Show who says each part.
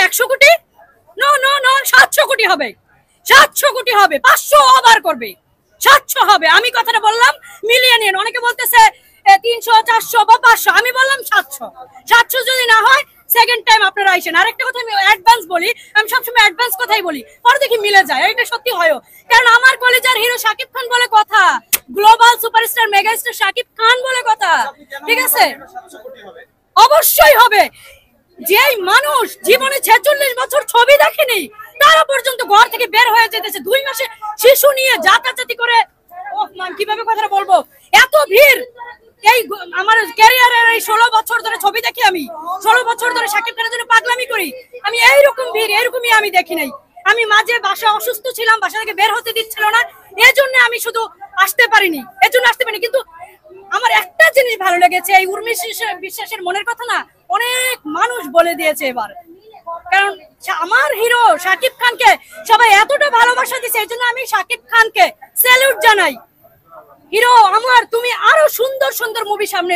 Speaker 1: 100 কোটি? No no no, 700 কোটি হবে, 700 কোটি হবে, 500 ওভার করবে, 700 হবে। আমি কথাটা বললাম মিলিয়ে নিন। অনেকে বলতেছে 300 400 বা 500, আমি বললাম 700। 700 যদি না হয় সেকেন্ড টাইম আপনারা আইসেন। আরেকটা কথা আমি অ্যাডভান্স বলি, আমি সবসময় অ্যাডভান্স কথাই বলি, পরে দেখি মিলে যায়, এটা সত্যি হয়। কারণ আমার কলেজের হিরো শাকিব খান বলে কথা, global superstar megastar Shakib Khan বলে কথা, ঠিক আছে? অবশ্যই হবে। যেই মানুষ জীবনে 46 বছর ছবি দেখেনি, তারা পর্যন্ত ঘর থেকে বের হয়ে যেতেছে 2 মাসে শিশু নিয়ে যাতায়াতি করে। ওহ মান, কিভাবে কথাটা বলবো, এত ভিড়। এই আমার ক্যারিয়ারের এই 16 বছর ধরে ছবি দেখি, আমি 16 বছর ধরে শাকিব খানের জন্য পাগলামি করি, আমি এইরকম ভিড় এরকমই আমি দেখি নাই। আমি মাঝে বাসা অসুস্থ ছিলাম, বাসা থেকে বের হতে দিচ্ছিল না, এজন্য আমি শুধু আসতে পারিনি, কিন্তু আমার একটা জিনিস ভালো লেগেছে, এই উর্মি বিশ্বাসের মনের কথা না অনেক মানুষ বলে দিয়েছে এবার। কারণ আমার হিরো শাকিব খানকে সবাই এতটা ভালোবাসা দিয়েছে, এই জন্য আমি শাকিব খানকে স্যালুট জানাই। হিরো আমার, তুমি আরো সুন্দর সুন্দর মুভি সামনে